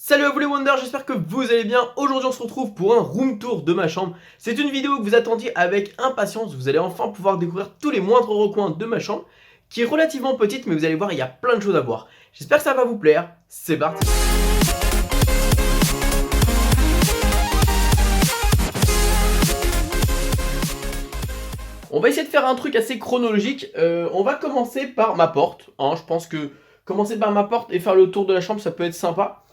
Salut à vous les Wonders, j'espère que vous allez bien. Aujourd'hui on se retrouve pour un room tour de ma chambre. C'est une vidéo que vous attendiez avec impatience. Vous allez enfin pouvoir découvrir tous les moindres recoins de ma chambre, qui est relativement petite, mais vous allez voir, il y a plein de choses à voir. J'espère que ça va vous plaire. C'est parti. On va essayer de faire un truc assez chronologique. On va commencer par ma porte. Je pense que commencer par ma porte et faire le tour de la chambre, ça peut être sympa.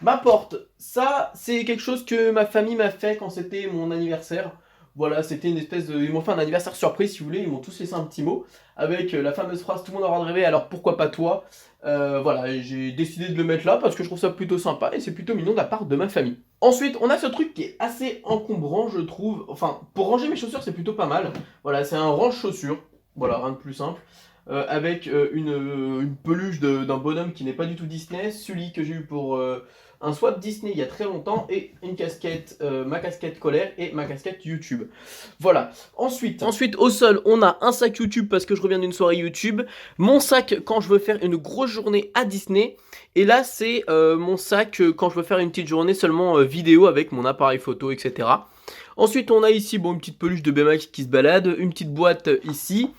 Ma porte, ça c'est quelque chose que ma famille m'a fait quand c'était mon anniversaire. Voilà, c'était une espèce de... Ils m'ont fait un anniversaire surprise si vous voulez, ils m'ont tous laissé un petit mot avec la fameuse phrase tout le monde aura rêvé, alors pourquoi pas toi. Voilà, j'ai décidé de le mettre là parce que je trouve ça plutôt sympa et c'est plutôt mignon de la part de ma famille. Ensuite, on a ce truc qui est assez encombrant je trouve. Enfin, pour ranger mes chaussures c'est plutôt pas mal. Voilà, c'est un range chaussures, voilà, rien de plus simple. Avec une peluche d'un bonhomme qui n'est pas du tout Disney, celui que j'ai eu pour un swap Disney il y a très longtemps, et une casquette, ma casquette colère et ma casquette YouTube. Voilà. Ensuite au sol, on a un sac YouTube parce que je reviens d'une soirée YouTube, mon sac quand je veux faire une grosse journée à Disney, et là c'est mon sac quand je veux faire une petite journée seulement vidéo avec mon appareil photo, etc. Ensuite on a ici une petite peluche de BMX qui se balade, une petite boîte ici.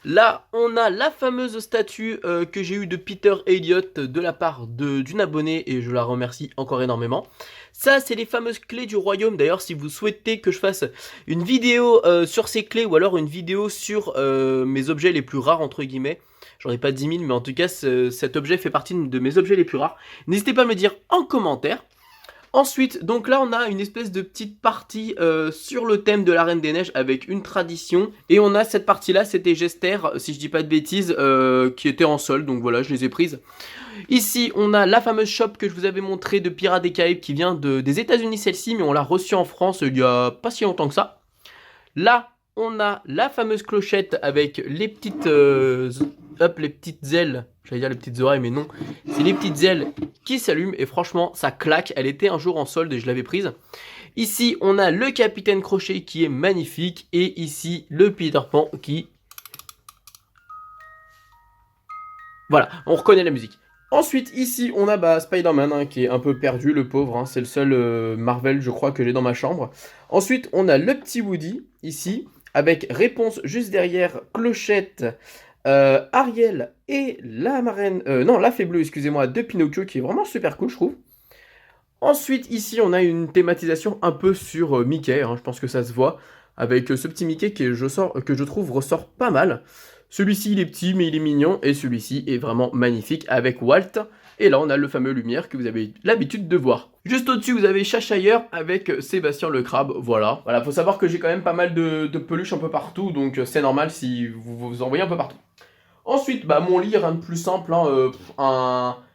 Là, on a la fameuse statue que j'ai eue de Peter Elliott de la part d'une abonnée et je la remercie encore énormément. Ça, c'est les fameuses clés du royaume. D'ailleurs, si vous souhaitez que je fasse une vidéo sur ces clés ou alors une vidéo sur mes objets les plus rares, entre guillemets, j'en ai pas 10 000, mais en tout cas, cet objet fait partie de mes objets les plus rares. N'hésitez pas à me le dire en commentaire. Ensuite, donc là on a une espèce de petite partie sur le thème de la Reine des Neiges avec une tradition. Et on a cette partie là, c'était Gester, si je dis pas de bêtises, qui était en solde, donc voilà, je les ai prises. Ici, on a la fameuse shop que je vous avais montré de Pirates des Caraïbes qui vient des États-Unis celle-ci, mais on l'a reçue en France il y a pas si longtemps que ça. Là, on a la fameuse clochette avec les petites les petites ailes, j'allais dire les petites oreilles mais non, c'est les petites ailes qui s'allument et franchement ça claque, elle était un jour en solde et je l'avais prise. Ici on a le Capitaine Crochet qui est magnifique et ici le Peter Pan qui... Voilà, on reconnaît la musique. Ensuite ici on a Spider-Man qui est un peu perdu le pauvre, c'est le seul Marvel je crois que j'ai dans ma chambre. Ensuite on a le petit Woody ici avec réponse juste derrière, clochette, Ariel et la marraine, non la fée bleue excusez-moi, de Pinocchio qui est vraiment super cool je trouve. Ensuite ici on a une thématisation un peu sur Mickey, je pense que ça se voit, avec ce petit Mickey que je trouve ressort pas mal. Celui-ci il est petit mais il est mignon et celui-ci est vraiment magnifique avec Walt. Et là on a le fameux Lumière que vous avez l'habitude de voir. Juste au-dessus vous avez Cheshire avec Sébastien le crabe, voilà. Voilà, faut savoir que j'ai quand même pas mal de peluches un peu partout, donc c'est normal si vous vous en voyez un peu partout. Ensuite, mon lit, rien de plus simple,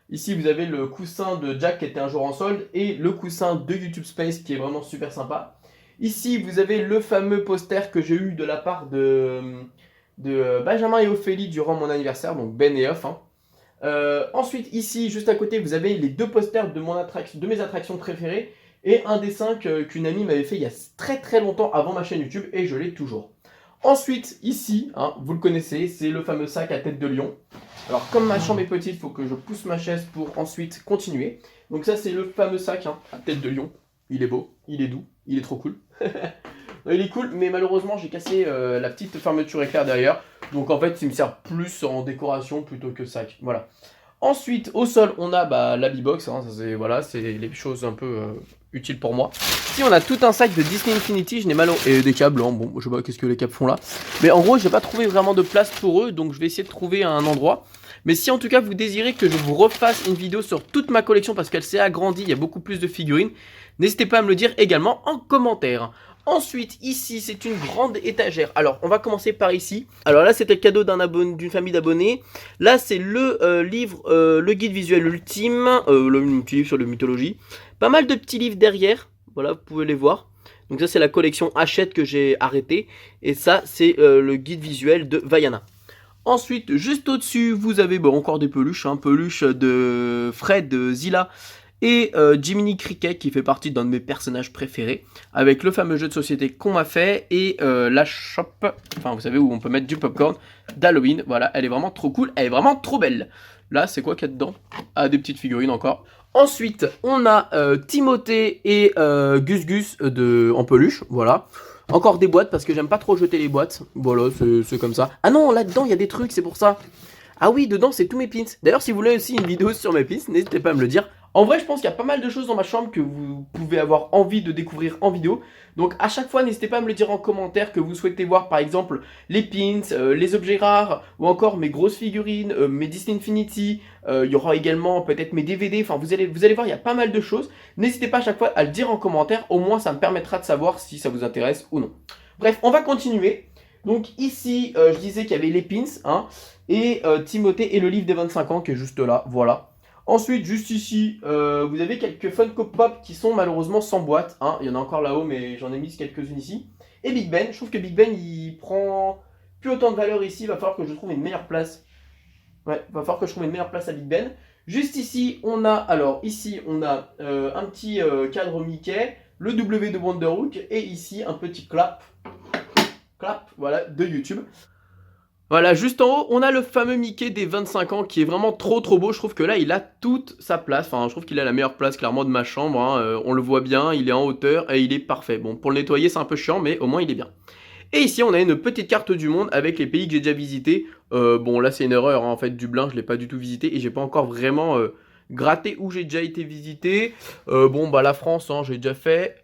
ici vous avez le coussin de Jack qui était un jour en solde et le coussin de YouTube Space qui est vraiment super sympa. Ici vous avez le fameux poster que j'ai eu de la part de Benjamin et Ophélie durant mon anniversaire, donc Ben et Off. Ensuite ici juste à côté vous avez les deux posters de mes attractions préférées et un dessin qu'une amie m'avait fait il y a très très longtemps avant ma chaîne YouTube et je l'ai toujours. Ensuite ici, vous le connaissez, c'est le fameux sac à tête de lion. Alors comme ma chambre est petite, il faut que je pousse ma chaise pour ensuite continuer. Donc ça c'est le fameux sac à tête de lion. Il est beau, il est doux, il est trop cool. Il est cool, mais malheureusement j'ai cassé la petite fermeture éclair derrière. Donc en fait il me sert plus en décoration plutôt que sac. Voilà. Ensuite au sol on a la B-Box, voilà, c'est les choses un peu utiles pour moi. Ici on a tout un sac de Disney Infinity, je n'ai et des câbles, bon je sais pas qu'est-ce que les câbles font là. Mais en gros j'ai pas trouvé vraiment de place pour eux, donc je vais essayer de trouver un endroit. Mais si en tout cas vous désirez que je vous refasse une vidéo sur toute ma collection parce qu'elle s'est agrandie, il y a beaucoup plus de figurines, n'hésitez pas à me le dire également en commentaire. Ensuite, ici, c'est une grande étagère. Alors, on va commencer par ici. Alors là, c'était le cadeau d'une famille d'abonnés. Là, c'est le livre, le guide visuel ultime, le petit livre sur la mythologie. Pas mal de petits livres derrière. Voilà, vous pouvez les voir. Donc ça, c'est la collection Hachette que j'ai arrêtée. Et ça, c'est le guide visuel de Vaiana. Ensuite, juste au-dessus, vous avez encore des peluches. Peluche de Fred, Zilla et Jiminy Cricket qui fait partie d'un de mes personnages préférés, avec le fameux jeu de société qu'on m'a fait et la shop, vous savez où on peut mettre du popcorn d'Halloween. Voilà, elle est vraiment trop cool, elle est vraiment trop belle. Là c'est quoi qu'il y a dedans? Ah, des petites figurines encore. Ensuite, on a Timothée et Gus Gus en peluche, voilà. Encore des boîtes parce que j'aime pas trop jeter les boîtes. Voilà, c'est comme ça. Ah non, là-dedans, il y a des trucs, c'est pour ça. Ah oui, dedans, c'est tous mes pins. D'ailleurs, si vous voulez aussi une vidéo sur mes pins, n'hésitez pas à me le dire. En vrai, je pense qu'il y a pas mal de choses dans ma chambre que vous pouvez avoir envie de découvrir en vidéo. Donc, à chaque fois, n'hésitez pas à me le dire en commentaire que vous souhaitez voir, par exemple, les pins, les objets rares, ou encore mes grosses figurines, mes Disney Infinity. Il y aura également peut-être mes DVD. Enfin, vous allez voir, il y a pas mal de choses. N'hésitez pas à chaque fois à le dire en commentaire. Au moins, ça me permettra de savoir si ça vous intéresse ou non. Bref, on va continuer. Donc ici, je disais qu'il y avait les pins, hein, et Timothée et le livre des 25 ans qui est juste là, voilà. Ensuite, juste ici, vous avez quelques Funko Pop qui sont malheureusement sans boîte, hein. Il y en a encore là-haut, mais j'en ai mis quelques-unes ici. Et Big Ben, je trouve que Big Ben, il prend plus autant de valeur ici, il va falloir que je trouve une meilleure place. Ouais, il va falloir que je trouve une meilleure place à Big Ben. Juste ici, on a, un petit cadre Mickey, le W de Wonderhook, et ici, un petit clap, voilà, de YouTube. Voilà, juste en haut, on a le fameux Mickey des 25 ans qui est vraiment trop beau. Je trouve que là, il a toute sa place. Enfin, je trouve qu'il a la meilleure place clairement de ma chambre, hein. On le voit bien, il est en hauteur et il est parfait. Bon, pour le nettoyer, c'est un peu chiant, mais au moins, il est bien. Et ici, on a une petite carte du monde avec les pays que j'ai déjà visités. Bon, là, c'est une erreur, hein. En fait, Dublin, je ne l'ai pas du tout visité et j'ai pas encore vraiment gratté où j'ai déjà été visité. Bon, bah, la France, hein, j'ai déjà fait.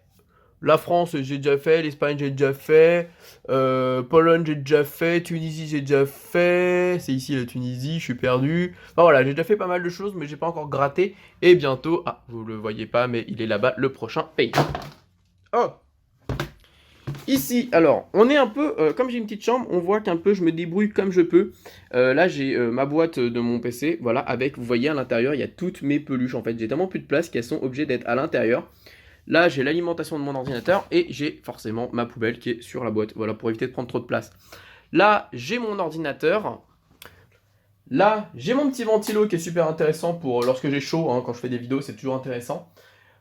La France, j'ai déjà fait. L'Espagne, j'ai déjà fait. Pologne, j'ai déjà fait. Tunisie, j'ai déjà fait. C'est ici la Tunisie, je suis perdu. Enfin voilà, j'ai déjà fait pas mal de choses, mais j'ai pas encore gratté. Et bientôt, ah, vous le voyez pas, mais il est là-bas, le prochain pays. Oh! Ici, alors, on est un peu, comme j'ai une petite chambre, on voit qu'un peu je me débrouille comme je peux. Là, j'ai ma boîte de mon PC, voilà, avec, vous voyez, à l'intérieur, il y a toutes mes peluches, en fait. J'ai tellement plus de place qu'elles sont obligées d'être à l'intérieur. Là, j'ai l'alimentation de mon ordinateur et j'ai forcément ma poubelle qui est sur la boîte. Voilà, pour éviter de prendre trop de place. Là, j'ai mon ordinateur. Là, j'ai mon petit ventilo qui est super intéressant pour lorsque j'ai chaud, hein, quand je fais des vidéos, c'est toujours intéressant.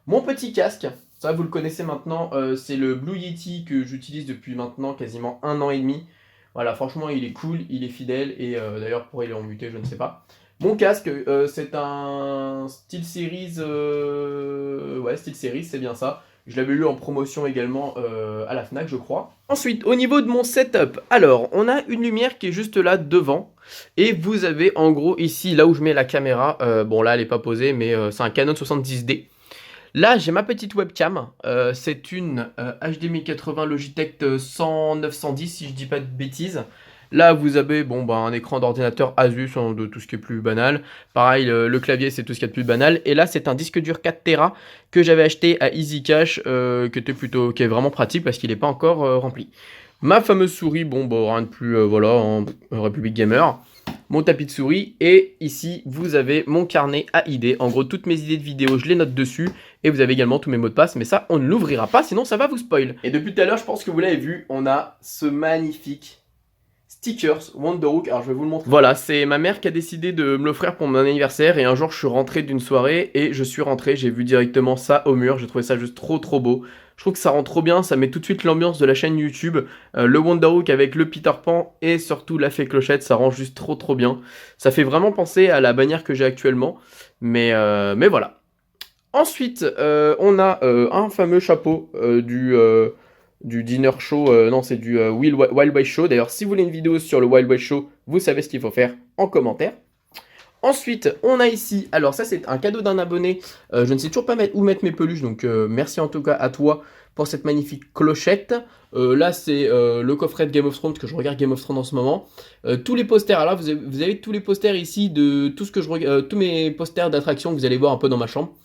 Mon petit casque, ça vous le connaissez maintenant, c'est le Blue Yeti que j'utilise depuis maintenant quasiment 1 an et demi. Voilà, franchement, il est cool, il est fidèle et d'ailleurs, pourquoi il est en muté, je ne sais pas. Mon casque, c'est un SteelSeries, ouais, SteelSeries, c'est bien ça. Je l'avais eu en promotion également à la Fnac, je crois. Ensuite, au niveau de mon setup, alors, on a une lumière qui est juste là devant. Et vous avez en gros ici, là où je mets la caméra, bon là elle n'est pas posée, mais c'est un Canon 70D. Là, j'ai ma petite webcam. C'est une HD 1080 Logitech 100-910, si je dis pas de bêtises. Là, vous avez bon, bah, un écran d'ordinateur Asus, hein, de tout ce qui est plus banal. Pareil, le clavier, c'est tout ce qui est plus banal. Et là, c'est un disque dur 4 Tera que j'avais acheté à EasyCash, qui est vraiment pratique parce qu'il n'est pas encore rempli. Ma fameuse souris, bon, bah, rien de plus, voilà, en République Gamer. Mon tapis de souris et ici vous avez mon carnet à idées. En gros, toutes mes idées de vidéos, je les note dessus et vous avez également tous mes mots de passe, mais ça on ne l'ouvrira pas sinon ça va vous spoil. Et depuis tout à l'heure, je pense que vous l'avez vu, on a ce magnifique stickers Wonderhook. Alors je vais vous le montrer. Voilà, c'est ma mère qui a décidé de me l'offrir pour mon anniversaire et un jour je suis rentré d'une soirée et je suis rentré, j'ai vu directement ça au mur, j'ai trouvé ça juste trop beau. Je trouve que ça rend trop bien, ça met tout de suite l'ambiance de la chaîne YouTube. Le Wonderhook avec le Peter Pan et surtout la fée Clochette, ça rend juste trop bien. Ça fait vraiment penser à la bannière que j'ai actuellement, mais voilà. Ensuite, on a un fameux chapeau du dinner show, non c'est du Wild West Show. D'ailleurs, si vous voulez une vidéo sur le Wild West Show, vous savez ce qu'il faut faire en commentaire. Ensuite, on a ici, alors ça c'est un cadeau d'un abonné, je ne sais toujours pas où mettre mes peluches, donc merci en tout cas à toi pour cette magnifique clochette. Là c'est le coffret de Game of Thrones, que je regarde Game of Thrones en ce moment. Tous les posters, là vous avez tous les posters ici de tout ce que je regarde, tous mes posters d'attraction que vous allez voir un peu dans ma chambre.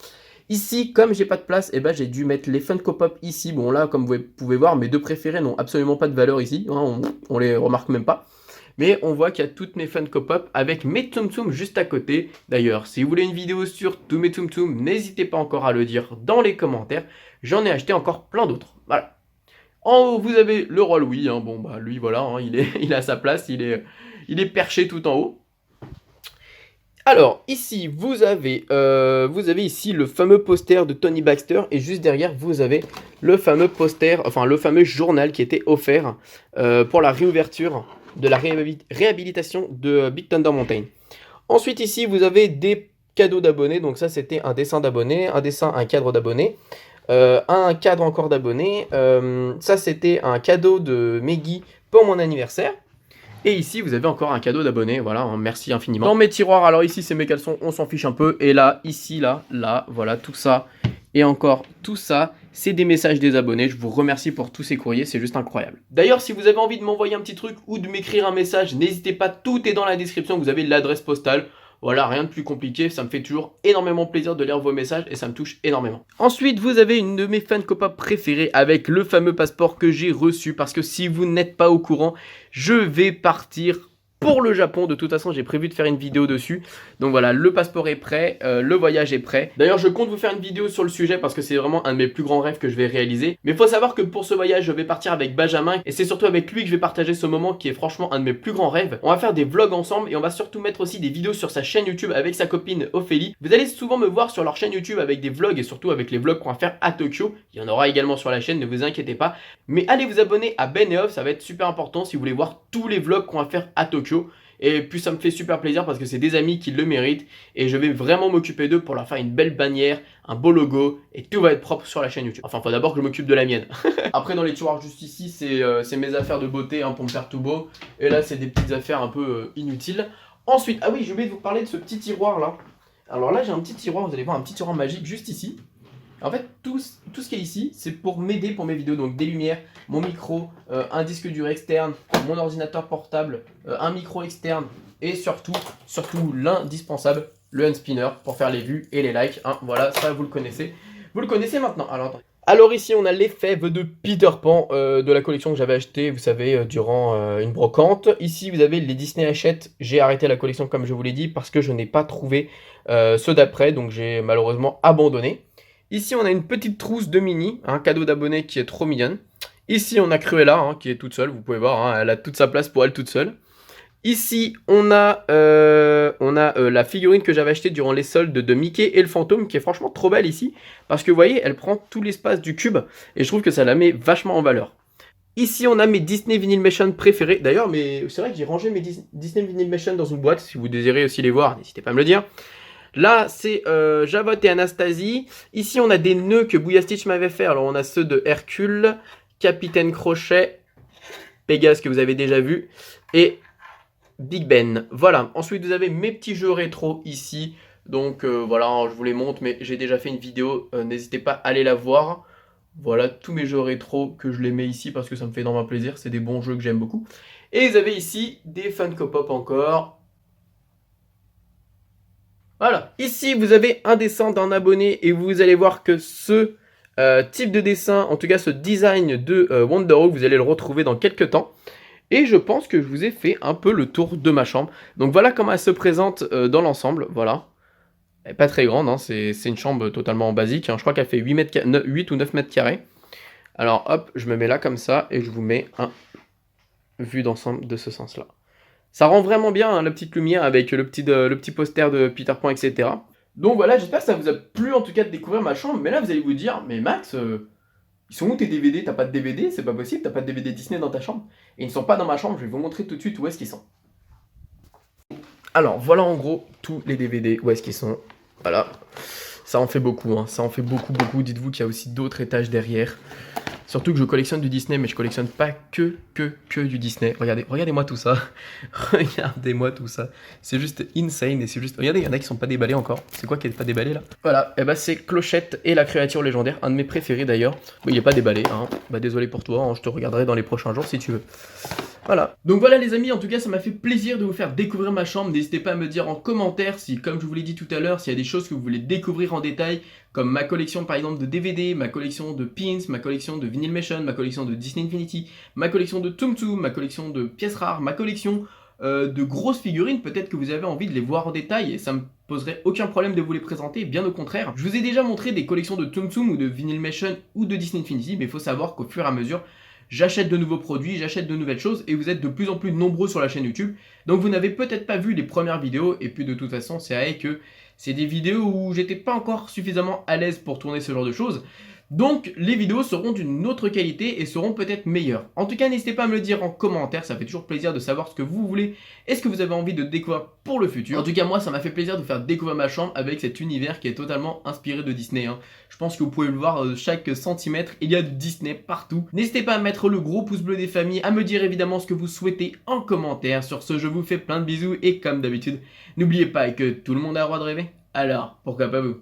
Ici, comme j'ai pas de place, eh ben, j'ai dû mettre les Funko Pop ici. Bon là, comme vous pouvez voir, mes deux préférés n'ont absolument pas de valeur ici, hein, on les remarque même pas. Mais on voit qu'il y a toutes mes Funko Pop avec mes Tsum Tsum juste à côté. D'ailleurs, si vous voulez une vidéo sur tous mes Tsum Tsum, n'hésitez pas encore à le dire dans les commentaires. J'en ai acheté encore plein d'autres. Voilà. En haut, vous avez le Roi Louis. Hein. Bon, bah lui, voilà, hein, il a sa place, il est perché tout en haut. Alors, ici, vous avez ici le fameux poster de Tony Baxter. Et juste derrière, vous avez le fameux poster, enfin le fameux journal qui était offert pour la réouverture de la réhabilitation de Big Thunder Mountain. Ensuite ici vous avez des cadeaux d'abonnés. Donc ça, c'était un dessin d'abonnés, un cadre d'abonnés, un cadre encore d'abonnés. Ça, c'était un cadeau de Meggy pour mon anniversaire. Et ici, vous avez encore un cadeau d'abonné, voilà, hein, merci infiniment. Dans mes tiroirs, alors ici, c'est mes caleçons, on s'en fiche un peu. Et là, ici, là, voilà, tout ça. Et encore, tout ça, c'est des messages des abonnés. Je vous remercie pour tous ces courriers, c'est juste incroyable. D'ailleurs, si vous avez envie de m'envoyer un petit truc ou de m'écrire un message, n'hésitez pas, tout est dans la description, vous avez l'adresse postale. Voilà, rien de plus compliqué, ça me fait toujours énormément plaisir de lire vos messages et ça me touche énormément. Ensuite, vous avez une de mes Funko Pop préférées avec le fameux passeport que j'ai reçu parce que si vous n'êtes pas au courant, je vais partir pour le Japon. De toute façon, j'ai prévu de faire une vidéo dessus. Donc voilà, le passeport est prêt, le voyage est prêt. D'ailleurs, je compte vous faire une vidéo sur le sujet parce que c'est vraiment un de mes plus grands rêves que je vais réaliser. Mais il faut savoir que pour ce voyage, je vais partir avec Benjamin et c'est surtout avec lui que je vais partager ce moment qui est franchement un de mes plus grands rêves. On va faire des vlogs ensemble et on va surtout mettre aussi des vidéos sur sa chaîne YouTube avec sa copine Ophélie. Vous allez souvent me voir sur leur chaîne YouTube avec des vlogs et surtout avec les vlogs qu'on va faire à Tokyo. Il y en aura également sur la chaîne, ne vous inquiétez pas. Mais allez vous abonner à Ben et Off, ça va être super important si vous voulez voir tous les vlogs qu'on va faire à Tokyo. Et puis ça me fait super plaisir parce que c'est des amis qui le méritent et je vais vraiment m'occuper d'eux pour leur faire une belle bannière, un beau logo et tout va être propre sur la chaîne YouTube. Enfin, il faut d'abord que je m'occupe de la mienne. Après, dans les tiroirs juste ici, c'est mes affaires de beauté hein, pour me faire tout beau. Et là, c'est des petites affaires un peu inutiles. Ensuite, ah oui, j'ai oublié de vous parler de ce petit tiroir là. Alors là, j'ai un petit tiroir, vous allez voir un petit tiroir magique juste ici. En fait, tout ce qui est ici, c'est pour m'aider pour mes vidéos. Donc des lumières, mon micro, un disque dur externe, mon ordinateur portable, un micro externe et surtout l'indispensable, le hand spinner pour faire les vues et les likes. Hein, voilà, ça vous le connaissez. Vous le connaissez maintenant. Alors ici, on a les fèves de Peter Pan de la collection que j'avais acheté, vous savez, durant une brocante. Ici, vous avez les Disney Hachette. J'ai arrêté la collection comme je vous l'ai dit parce que je n'ai pas trouvé ceux d'après, donc j'ai malheureusement abandonné. Ici, on a une petite trousse de Minnie, un cadeau d'abonné qui est trop mignonne. Ici, on a Cruella, hein, qui est toute seule, vous pouvez voir, hein, elle a toute sa place pour elle toute seule. Ici, on a la figurine que j'avais achetée durant les soldes de Mickey et le fantôme, qui est franchement trop belle ici, parce que vous voyez, elle prend tout l'espace du cube, et je trouve que ça la met vachement en valeur. Ici, on a mes Disney Vinyl Machine préférés. D'ailleurs, c'est vrai que j'ai rangé mes Disney Vinyl Machine dans une boîte, si vous désirez aussi les voir, n'hésitez pas à me le dire. Là, c'est Javot et Anastasie. Ici, on a des nœuds que Bouya Stitch m'avait fait. Alors, on a ceux de Hercule, Capitaine Crochet, Pégase que vous avez déjà vu, et Big Ben. Voilà. Ensuite, vous avez mes petits jeux rétro ici. Donc, voilà, je vous les montre, mais j'ai déjà fait une vidéo. N'hésitez pas à aller la voir. Voilà, tous mes jeux rétro que je les mets ici parce que ça me fait énormément plaisir. C'est des bons jeux que j'aime beaucoup. Et vous avez ici des Funko Pop encore. Voilà, ici vous avez un dessin d'un abonné et vous allez voir que ce type de dessin, en tout cas ce design de Wonder Woman, vous allez le retrouver dans quelques temps. Et je pense que je vous ai fait un peu le tour de ma chambre. Donc voilà comment elle se présente dans l'ensemble, voilà. Elle n'est pas très grande, hein, c'est une chambre totalement basique, hein. Je crois qu'elle fait 8 ou 9 mètres carrés. Alors hop, je me mets là comme ça et je vous mets un vue d'ensemble de ce sens-là. Ça rend vraiment bien hein, la petite lumière avec le petit poster de Peter Pan, etc. Donc voilà, j'espère que ça vous a plu en tout cas de découvrir ma chambre. Mais là, vous allez vous dire, mais Max, ils sont où tes DVD? T'as pas de DVD? C'est pas possible, t'as pas de DVD Disney dans ta chambre. Et ils ne sont pas dans ma chambre, je vais vous montrer tout de suite où est-ce qu'ils sont. Alors voilà en gros tous les DVD, où est-ce qu'ils sont. Voilà, ça en fait beaucoup, hein. Ça en fait beaucoup. Dites-vous qu'il y a aussi d'autres étages derrière. Surtout que je collectionne du Disney, mais je collectionne pas que du Disney. Regardez-moi tout ça. Regardez-moi tout ça. C'est juste insane et c'est juste... Regardez, il y en a qui sont pas déballés encore. C'est quoi qui est pas déballé là? Voilà, et bah c'est Clochette et la créature légendaire, un de mes préférés d'ailleurs. Mais il est pas déballé, hein. Bah désolé pour toi, hein. Je te regarderai dans les prochains jours si tu veux. Voilà. Donc voilà les amis, en tout cas ça m'a fait plaisir de vous faire découvrir ma chambre. N'hésitez pas à me dire en commentaire si, comme je vous l'ai dit tout à l'heure, s'il y a des choses que vous voulez découvrir en détail, comme ma collection par exemple de DVD, ma collection de pins, ma collection de Vinyl Machine, ma collection de Disney Infinity, ma collection de Tsum Tsum, ma collection de pièces rares, ma collection de grosses figurines. Peut-être que vous avez envie de les voir en détail et ça me poserait aucun problème de vous les présenter, bien au contraire. Je vous ai déjà montré des collections de Tsum Tsum ou de Vinyl Machine ou de Disney Infinity, mais il faut savoir qu'au fur et à mesure, j'achète de nouveaux produits, j'achète de nouvelles choses et vous êtes de plus en plus nombreux sur la chaîne YouTube. Donc vous n'avez peut-être pas vu les premières vidéos et puis de toute façon c'est vrai que c'est des vidéos où j'étais pas encore suffisamment à l'aise pour tourner ce genre de choses. Donc les vidéos seront d'une autre qualité et seront peut-être meilleures. En tout cas, n'hésitez pas à me le dire en commentaire, ça fait toujours plaisir de savoir ce que vous voulez et ce que vous avez envie de découvrir pour le futur. En tout cas, moi, ça m'a fait plaisir de vous faire découvrir ma chambre avec cet univers qui est totalement inspiré de Disney, hein. Je pense que vous pouvez le voir, chaque centimètre, il y a du Disney partout. N'hésitez pas à mettre le gros pouce bleu des familles, à me dire évidemment ce que vous souhaitez en commentaire. Sur ce, je vous fais plein de bisous et comme d'habitude, n'oubliez pas que tout le monde a le droit de rêver. Alors, pourquoi pas vous?